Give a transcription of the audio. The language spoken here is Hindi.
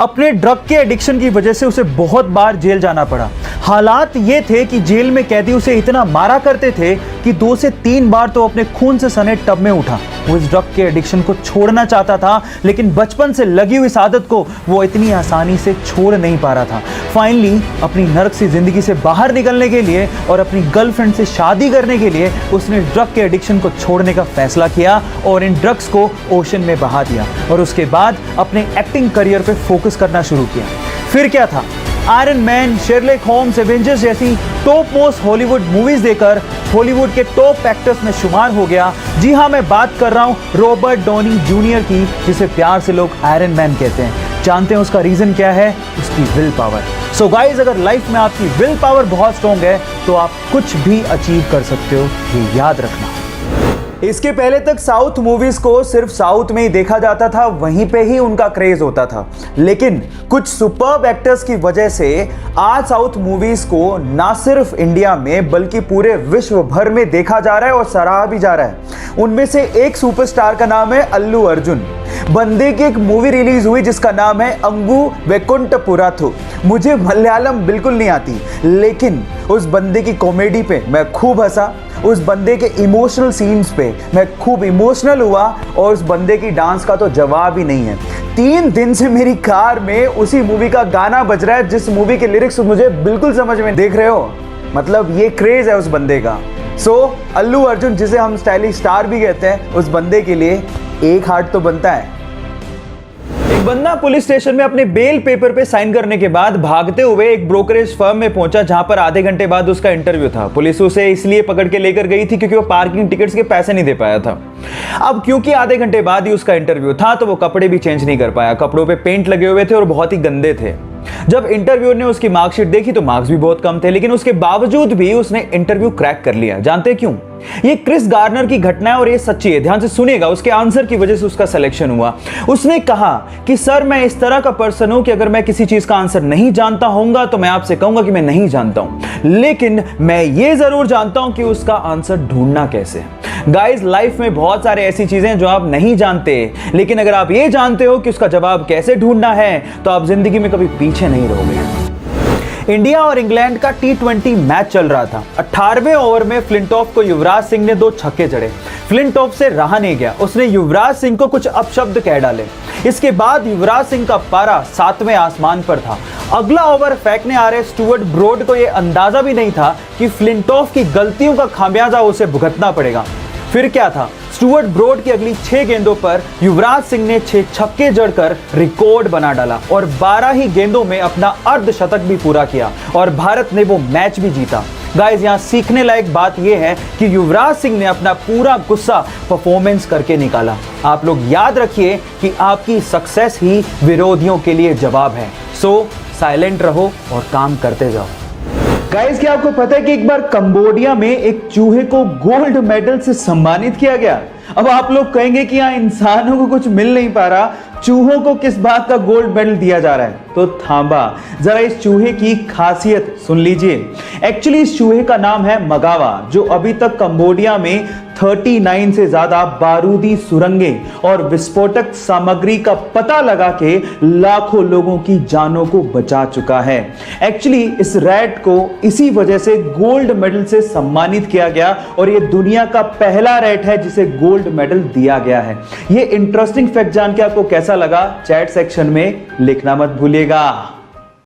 अपने ड्रग के एडिक्शन की वजह से उसे बहुत बार जेल जाना पड़ा। हालात ये थे कि जेल में कैदी उसे इतना मारा करते थे कि 2 से 3 बार तो अपने खून से सने टब में उठा। वो इस ड्रग के एडिक्शन को छोड़ना चाहता था, लेकिन बचपन से लगी हुई इस आदत को वो इतनी आसानी से छोड़ नहीं पा रहा था। फाइनली अपनी नर्क सी जिंदगी से बाहर निकलने के लिए और अपनी गर्लफ्रेंड से शादी करने के लिए उसने ड्रग के एडिक्शन को छोड़ने का फैसला किया और इन ड्रग्स को ओशन में बहा दिया और उसके बाद अपने एक्टिंग करियर पे फोकस करना शुरू किया। फिर क्या था, Iron Man, Sherlock Holmes, Avengers जैसी टॉप मोस्ट हॉलीवुड मूवीज देकर हॉलीवुड के टॉप एक्टर्स में शुमार हो गया। जी हाँ, मैं बात कर रहा हूँ रॉबर्ट डॉनी जूनियर की, जिसे प्यार से लोग आयरन मैन कहते हैं। जानते हैं उसका रीजन क्या है? उसकी विल पावर। सो गाइज, अगर लाइफ में आपकी विल पावर बहुत स्ट्रॉन्ग है तो आप कुछ भी अचीव कर सकते हो, ये याद रखना। इसके पहले तक साउथ मूवीज को सिर्फ साउथ में ही देखा जाता था, वहीं पे ही उनका क्रेज होता था। लेकिन कुछ सुपर्ब एक्टर्स की वजह से आज साउथ मूवीज को ना सिर्फ इंडिया में बल्कि पूरे विश्व भर में देखा जा रहा है और सराहा भी जा रहा है। उनमें से एक सुपरस्टार का नाम है अल्लू अर्जुन। बंदे की एक मूवी रिलीज हुई जिसका नाम है अंगू वैकुंठपुराथु। मुझे मलयालम बिल्कुल नहीं आती, लेकिन उस बंदे की कॉमेडी पे मैं खूब हंसा, उस बंदे के इमोशनल सीन्स पे मैं खूब इमोशनल हुआ और उस बंदे की डांस का तो जवाब ही नहीं है। 3 दिन से मेरी कार में उसी मूवी का गाना बज रहा है, जिस मूवी के लिरिक्स मुझे बिल्कुल समझ में, देख रहे हो, मतलब ये क्रेज है उस बंदे का। सो अल्लू अर्जुन, जिसे हम स्टाइलिश स्टार भी कहते हैं, उस बंदे के लिए एक हार्ट तो बनता है। एक बंदा पुलिस स्टेशन में अपने बेल पेपर पे साइन करने के बाद भागते हुए एक ब्रोकरेज फर्म में पहुंचा, जहां पर आधे घंटे बाद उसका इंटरव्यू था। पुलिस उसे इसलिए पकड़ के लेकर गई थी क्योंकि वो पार्किंग टिकट्स के पैसे नहीं दे पाया था। अब क्योंकि आधे घंटे बाद ही उसका इंटरव्यू था तो वो कपड़े भी चेंज नहीं कर पाया। कपड़ों पे पेंट लगे हुए थे और बहुत ही गंदे थे। जब इंटरव्यूअर ने उसकी मार्कशीट देखी तो मार्क्स भी बहुत कम थे, लेकिन उसके बावजूद भी उसने इंटरव्यू क्रैक कर लिया। जानते क्यों? ये क्रिस गार्नर की घटना है और ये सच्ची है, ध्यान से सुनिएगा। उसके आंसर की वजह से उसका सिलेक्शन हुआ। उसने कहा कि सर, मैं इस तरह का पर्सन हूं कि अगर मैं किसी चीज का आंसर नहीं जानता होऊंगा तो मैं आपसे कहूंगा कि मैं नहीं जानता हूं, लेकिन मैं ये जरूर जानता हूं कि उसका आंसर ढूंढना कैसे। गाइस, लाइफ में बहुत सारे ऐसी चीजें जो आप नहीं जानते, लेकिन अगर आप ये जानते हो कि उसका जवाब कैसे ढूंढना है तो आप जिंदगी में कभी पीछे नहीं रहोगे। इंडिया और इंग्लैंड का T20 मैच चल रहा था। 18वें ओवर में फ्लिंटॉफ को युवराज सिंह ने 2 छक्के जड़े। फ्लिंटॉफ से रहा नहीं गया, उसने युवराज सिंह को कुछ अपशब्द कह डाले। इसके बाद युवराज सिंह का पारा 7वें आसमान पर था। अगला ओवर फेंकने आ रहे स्टुअर्ट ब्रॉड को यह अंदाजा भी नहीं था कि फ्लिंटॉफ की गलतियों का खामियाजा उसे भुगतना पड़ेगा। फिर क्या था, स्टुअर्ट ब्रॉड की अगली 6 गेंदों पर युवराज सिंह ने 6 छक्के जड़कर रिकॉर्ड बना डाला और 12 ही गेंदों में अपना अर्धशतक भी पूरा किया और भारत ने वो मैच भी जीता। गाइस, यहां सीखने लायक बात यह है कि युवराज सिंह ने अपना पूरा गुस्सा परफॉर्मेंस करके निकाला। आप लोग याद रखिए कि आपकी सक्सेस ही विरोधियों के लिए जवाब है। सो साइलेंट रहो और काम करते जाओ। गाइस, क्या आपको पता है कि एक बार कंबोडिया में एक चूहे को गोल्ड मेडल से सम्मानित किया गया? अब आप लोग कहेंगे कि यहाँ इंसानों को कुछ मिल नहीं पा रहा, चूहों को किस बात का गोल्ड मेडल दिया जा रहा है? तो थांबा, जरा इस चूहे की खासियत सुन लीजिए। एक्चुअली इस चूहे का नाम है मगावा, जो अभी तक कंबोडिया में 39 से ज्यादा बारूदी सुरंगें और विस्फोटक सामग्री का पता लगा के लाखों लोगों की जानों को बचा चुका है। एक्चुअली इस रैट को इसी वजह से गोल्ड मेडल से सम्मानित किया गया और ये दुनिया का पहला रैट है जिसे गोल्ड मेडल दिया गया है। ये इंटरेस्टिंग फैक्ट जान के आपको कैसा लगा? चैट सेक्शन में लिखना मत भूलिएगा।